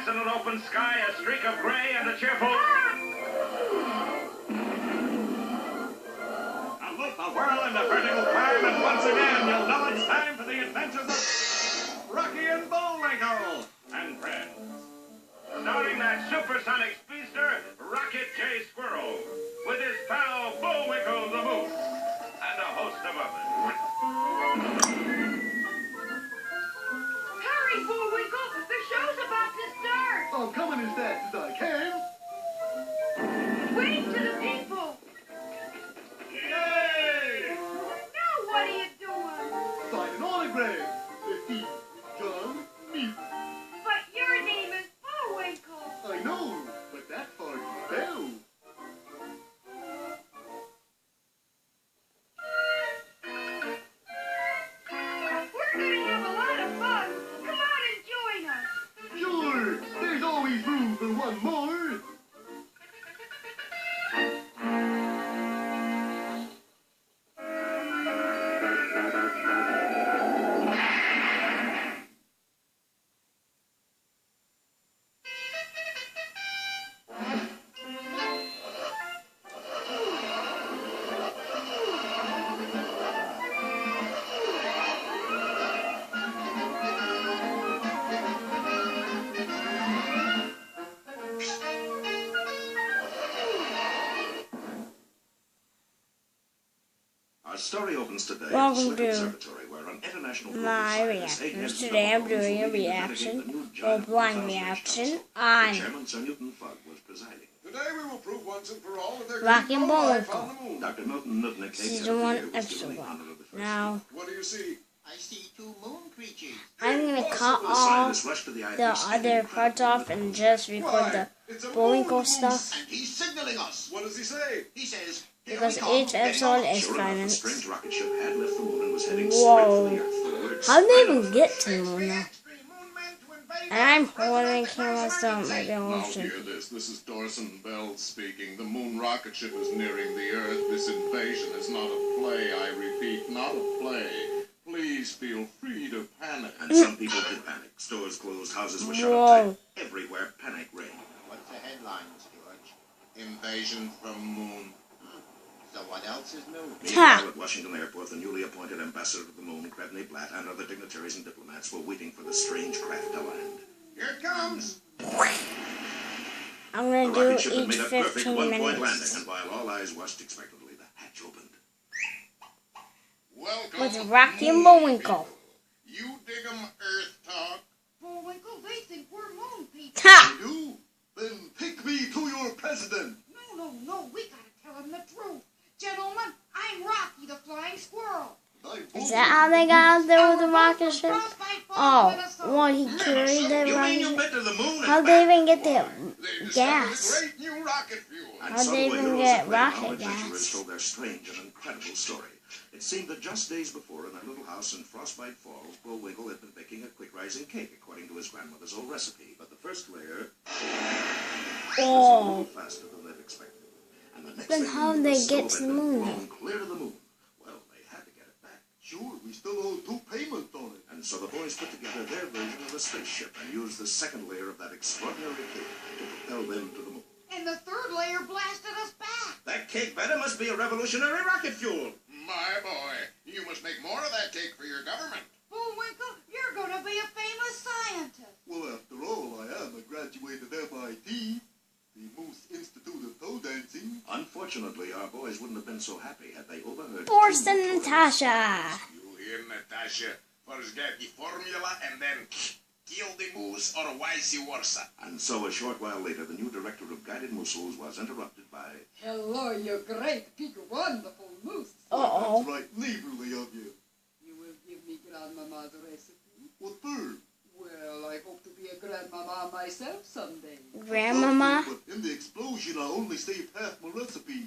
in an open sky, a streak of gray, and a cheerful... Salute the whirl and the vertical climb, and once again you'll know it's time for the adventures of Rocky and Bullwinkle and friends. Starring that supersonic speedster, Rocket J. Squirrel, with his pal Bullwinkle the Moose, and a host of others. Hurry, Bullwinkle! The show's about to start! I'm coming as fast as I can. Wave to the people! Yay! Now what are you doing? Sign an autograph. It's John Meat. But your name is Bullwinkle! I know, but that's hard to spell. We're gonna have a lot of fun! Come on and join us! Sure, there's always room for one more. Our story opens today Welcome at the to Observatory, where an international group my of scientists reactions. aid Today I'm development doing a to reaction, investigate the new a giant blind South reaction Asian on Chairman Sir Newton Fugg was presiding. Today we will prove once and for all that there Rocky can be and no life Bullwinkle. on the moon. Dr. Milton Nutnick, Season 1, Episode 1. Now, What do you see? I see two moon creatures. I'm going to cut The all scientists rushed to the the IPC other parts off and just record the It's a Bullwinkle moon stuff, And he's signaling us. What does he say? He says, here because we come, each getting episode on. is Sure 5 enough, the minutes. strange rocket ship had left the moon and was heading Whoa. straight for the Earth. The words How did they spread even get to the moon now? And I'm holding the camera so it might be a Now motion. hear this. This is Dorson Bell speaking. The moon rocket ship is nearing the Earth. This invasion is not a play. I repeat, not a play. Please feel free to panic. And some people did panic. Stores closed, houses were shut Whoa. up tight. Everywhere, panic reigned. What's the headlines, George? Invasion from moon. So what else is new? Meanwhile, at Washington Airport, the newly appointed ambassador to the moon, Crebney Blatt, and other dignitaries and diplomats were waiting for the strange craft to land. Here it comes. I'm The going to rocket do ship had each made a perfect 15 one-point landing, minutes and while all eyes watched expectantly, the hatch opened. Welcome, with Rocky and moon Bullwinkle. people. You dig 'em Earth talk. Bullwinkle, they think we're moon people! Ha! You do? Then pick me to your president. No, we gotta tell them the truth! Gentlemen, I'm Rocky the Flying Squirrel! Is that how they got out there with the rocket ship? Oh, well, he carried the You mean you rocket ship? been to the moon? How'd they even get the They discovered gas? great new rocket fuel. And How'd so they the even heroes get of Graham rocket adventurers gas? told their strange and incredible story. It seemed that just days before, in their little house in Frostbite Falls, Bullwinkle had been baking a quick-rising cake according to his grandmother's old recipe. But the first layer was a little Oh, faster than they'd expected. And the next then thing how'd you knew, they the get stove to had the been moon? blown clear to the moon. Well, they had to get it back. Sure, we still owe 2 payments on it. And so the boys put together their version of a spaceship and used the second layer of that extraordinary cake to propel them to the moon. And the third layer blasted us back! That cake batter must be a revolutionary rocket fuel. My boy, you must make more of that cake for your government. Bullwinkle, you're gonna be a famous scientist! Well, after all, I am a graduated MIT, the Moose Institute of Toe Dancing. Unfortunately, our boys wouldn't have been so happy had they overheard... Forrest and Natasha. You hear, Natasha? First get the formula and then kill the moose or vice versa. And so a short while later, the new director of guided mousels was interrupted by... Hello, you great, big, wonderful moose. Uh-oh. That's right, neighborly of you. You will give me Grandmama's recipe? What for? Well, I hope to be a grandmama myself someday. Grandmama? But in the explosion, I only saved half my recipe.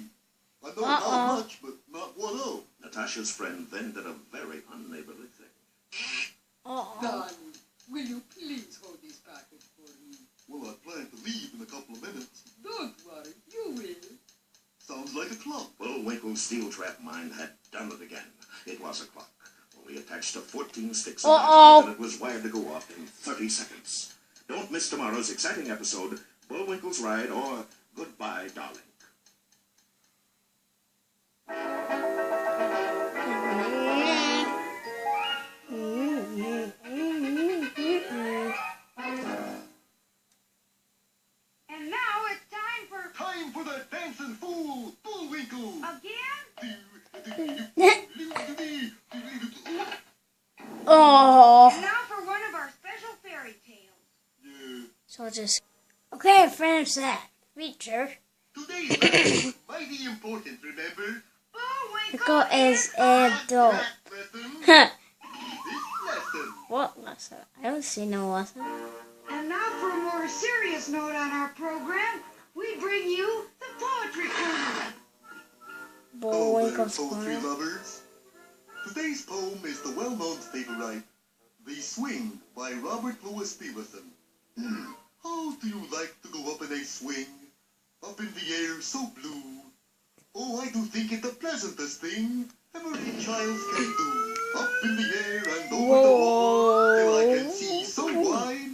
I know Uh-oh. not much, but not one of. Natasha's friend then did a very unneighborly thing. Uh-oh. Donnie, will you please hold this package for me? Well, I plan to leave in a couple of minutes. Don't worry, you will. Sounds like a clock. Bullwinkle's steel trap mind had done it again. It was a clock, only attached to 14 sticks Uh-oh. and it was wired to go off in 30 seconds. Don't miss tomorrow's exciting episode, Bullwinkle's Ride or Goodbye, Darling. And now it's time for Time for the dancing fool, Bullwinkle. again. Oh. And now for one of our special fairy tales. Yeah. So just okay. Finish that feature. Today's lesson is mighty important, remember? Bullwinkle Bullwinkle is a dog. That lesson. Huh. This lesson. What lesson? I don't see no lesson. And now for a more serious note on our program, we bring you the Poetry Corner. Bullwinkle's poetry corner. lovers. Today's poem is the well-known favorite, The Swing by Robert Louis Stevenson. How do you like to go up in a swing? Up in the air so blue. Oh, I do think it the pleasantest thing every child can do. Up in the air and over the wall, till I can see so wide.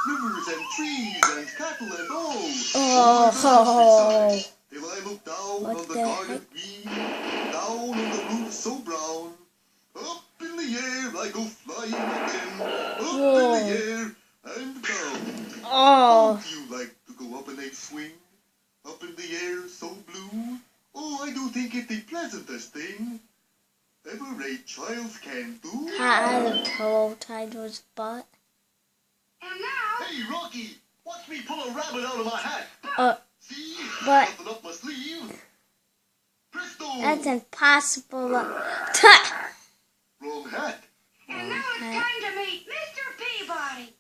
Rivers and trees and cattle and all. Oh. Till I look down What on the the garden heck? green, down on the roof so brown. Up in the air I go flying again. Up in the air and down. Oh. Don't you like to go up in a swing? Up in the air so blue? Oh, I do think it the pleasantest thing ever a child can do. Had a pillow tied to his butt. And now, Hey, Rocky, watch me pull a rabbit out of my hat. See? But- Nothing up my sleeve. Presto! That's impossible. Wrong hat. and now it's time to meet Mr. Peabody.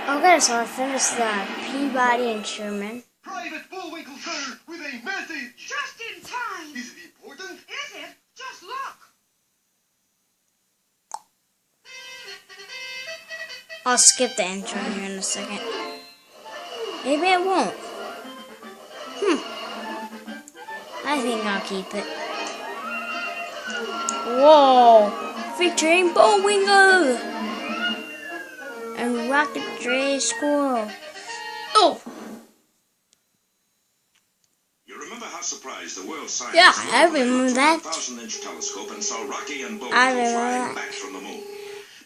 Okay, so I finished the Peabody and Sherman. Private Bullwinkle, sir, with a message. Just in time. Is it important? Is it? Just look. I'll skip the intro here in a second. Maybe I won't. I think I'll keep it. Whoa! Featuring Bullwinkle and Rocket Ray Squirrel. Oh! You remember how surprised the world scientists Yeah, were I when they remember looked that. through a 1,000-inch telescope and saw Rocky and Bullwinkle I remember flying that. back from the moon.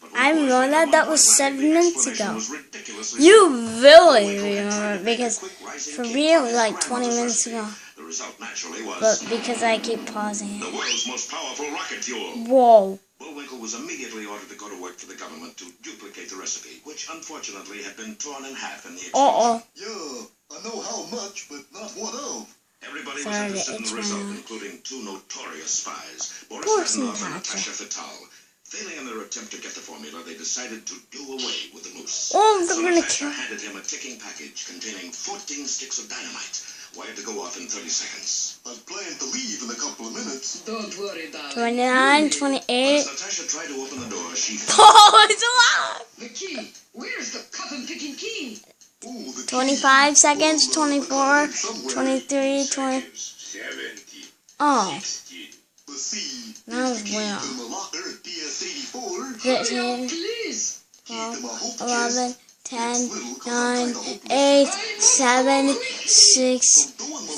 But I when remember boys that. at That one was point 7 when the minutes explanation ago. was ridiculously You simple, really Bullwinkle had tried remember to make a because quick rising for kick real, from his like 20 grandmother's minutes recipe. ago. The result naturally was But because I keep pausing the it. world's most powerful rocket fuel. Whoa. Bullwinkle was immediately ordered to go to work for the government to duplicate the recipe, which unfortunately had been torn in half in the explosion. Yeah, I know how much, but not what of. Everybody was Sorry, interested in it's the result, my- including two notorious spies, Boris Boris Vedunov and Natasha. Natasha Fatal. Failing in their attempt to get the formula, they decided to do away with the moose. Oh, they're So gonna Natasha kill. handed him a ticking package containing 14 sticks of dynamite, wired to go off in 30 seconds. I plan to leave in a couple of minutes. Don't worry, darling. 29, As 28. Natasha tried to open the door, she Oh, it's alive! The key. Where's the cotton-picking key? Oh, the 25 keys. seconds, Well, 24, somewhere. 23, 20. 70, Oh, 60. The C. That is was the key well. to my locker at DS-84. 13, Please. Key to my hope 11, chest. 10, It's little 'cause I'm 9, kinda hopeless. 8, 7, 6. I'm doing my level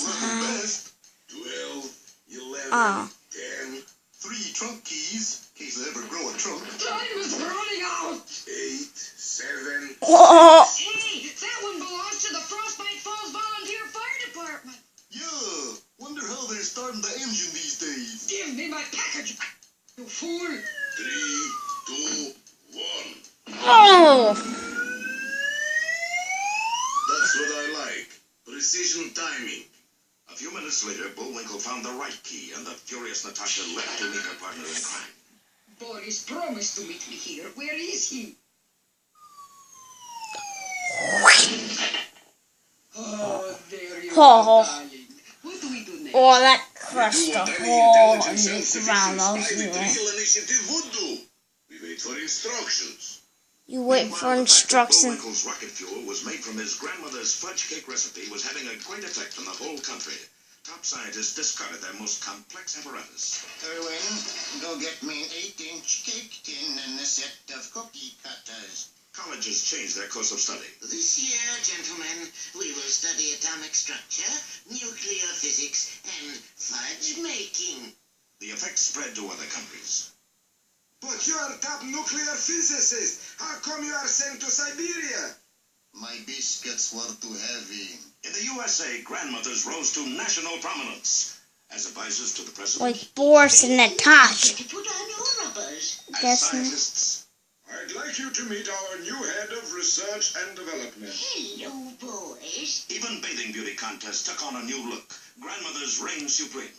best. 12, 11, Oh. 10, 3 trunk keys, in case I ever grow a trunk. Time is running out. 8, 7, Oh, Hey, that one belongs to the Frostbite Falls Volunteer Fire Department. Yeah, wonder how they're starting the engine these days. Give me my package. You fool. 3, 2, 1. oh. That's what I like. Precision timing. A few minutes later, Bullwinkle found the right key, and the furious Natasha left to meet her partner in crime. Boris promised to meet me here. Where is he? Oh, there you Oh. are, darling. What do we do next? Oh, that crushed Do the what any hole in intelligent, the self-sufficient ground. I was spy with doing. real initiative would do. We wait for instructions. You wait for Meanwhile, the fact that instructions. Bullwinkle's rocket fuel was made from his grandmother's fudge cake recipe was having a great effect on the whole country. Top scientists discarded their most complex apparatus. Erwin, go get me an 8-inch cake tin and a set of cookie cutters. Colleges changed their course of study. This year, gentlemen, we will study atomic structure, nuclear physics, and fudge making. The effect spread to other countries. But you're a top nuclear physicist. How come you are sent to Siberia? My biscuits were too heavy. In the USA, grandmothers rose to national prominence as advisors to the president. Like Boris and Natasha. To put on your rubbers. As Guess not. scientists. I'd like you to meet our new head of research and development. Hello, boys. Even bathing beauty contests took on a new look. Grandmothers reigned supreme.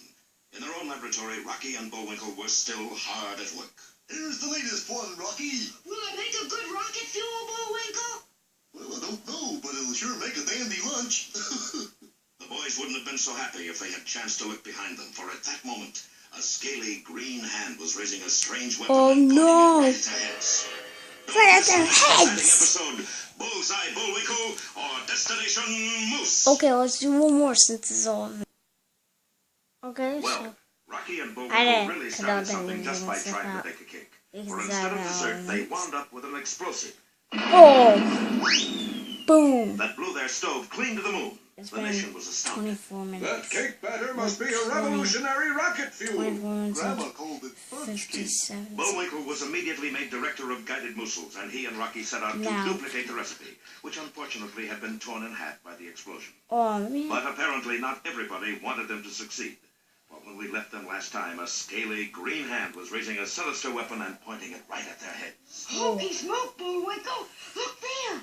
In their own laboratory, Rocky and Bullwinkle were still hard at work. Here's the latest one, Rocky. Will it make a good rocket fuel, Bullwinkle? Well, I don't know, but it'll sure make a dandy lunch. The boys wouldn't have been so happy if they had chanced to look behind them, for at that moment, a scaly green hand was raising a strange weapon Oh, and pointing no. it right at their heads. Right at their Don't miss this exciting heads. episode, Bullseye Bullwinkle or Destination Moose. Okay, let's do one more since it's all. Okay, Well, so Rocky and I Bullwinkle didn't really cut started out something the just by music trying out. to bake a cake. Because For instead of I dessert, they don't- wound up with an explosive oh, boom! that blew their stove clean to the moon. It's The been nation was astounded. 24 That minutes. cake batter must be a revolutionary rocket fuel. 24 minutes Grandma and called it fudge cake. 57. Bullwinkle was immediately made director of guided missiles, and he and Rocky set out to Now. duplicate the recipe, which unfortunately had been torn in half by the explosion. Oh man. But apparently not everybody wanted them to succeed. For when we left them last time, a scaly green hand was raising a sinister weapon and pointing it right at their heads. Holy smoke, Bullwinkle! Look there!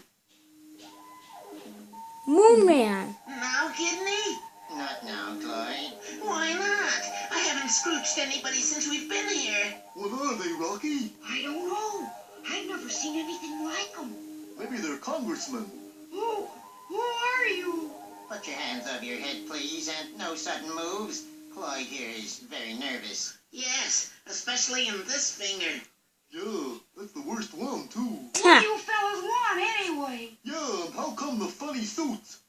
Moon Man. Now, Kidney? Not now, Clyde. Why not? I haven't scrooched anybody since we've been here. What are they, Rocky? I don't know. I've never seen anything like them. Maybe they're congressmen. Who are you? Put your hands over your head, please, and no sudden moves. Clyde here is very nervous. Yes, especially in this finger. Yeah, that's the worst one, too. What do you fellas want, anyway? Yeah, and how come the funny suits?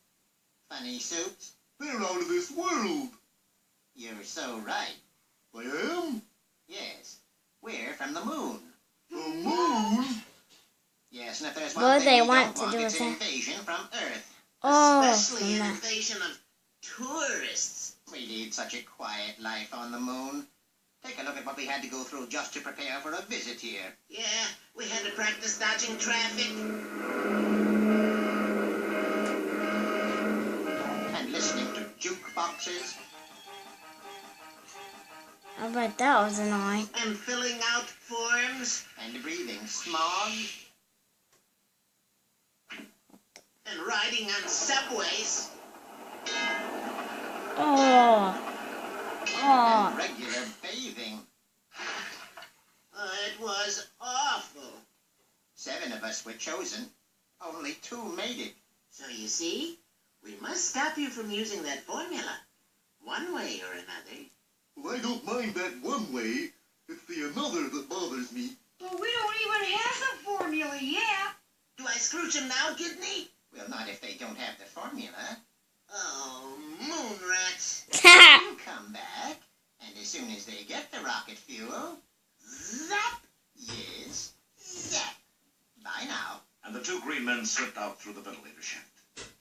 Funny suits? They're out of this world. You're so right. I am? Yes, we're from the moon. The moon? Yes, and if there's What one do thing they we want don't to want, do it's with an that? invasion from Earth. Oh, Especially from an that. invasion of tourists. We lead such a quiet life on the moon. Take a look at what we had to go through just to prepare for a visit here. Yeah, we had to practice dodging traffic. And listening to jukeboxes. I bet that was annoying. And filling out forms. And breathing smog. And riding on subways. Oh. And Oh. regular bathing. It was awful. 7 of us were chosen. Only 2 made it. So you see, we must stop you from using that formula. One way or another. Well, I don't mind that one way. It's the another that bothers me. But we don't even have the formula yet. Do I scrooge them now, Kidney? Well, not if they don't have the formula. Oh, moon rats. You come back, and as soon as they get the rocket fuel, zap! Yes, zap. Bye now. And the 2 green men slipped out through the ventilator shaft.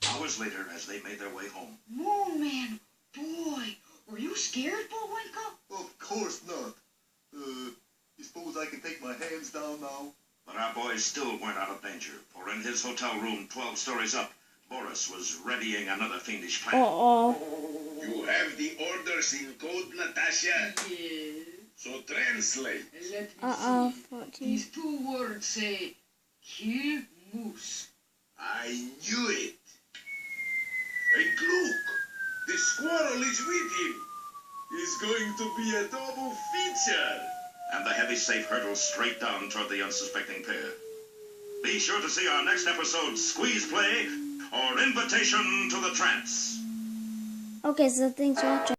Hours later, as they made their way home, Moon Man, boy, were you scared, Bullwinkle? Of course not. You suppose I can take my hands down now? but our boys still weren't out of danger, for in his hotel room 12 stories up, Boris was readying another fiendish plan. Uh-oh. You have the orders in code, Natasha? Yes. So translate. Let me Uh-oh. see. 14. These 2 words say, kill moose. I knew it. And look, the squirrel is with him. It's going to be a double feature. And the heavy safe hurtled straight down toward the unsuspecting pair. Be sure to see our next episode, Squeeze Play, or Invitation to the Trance. Okay, so thanks for watching.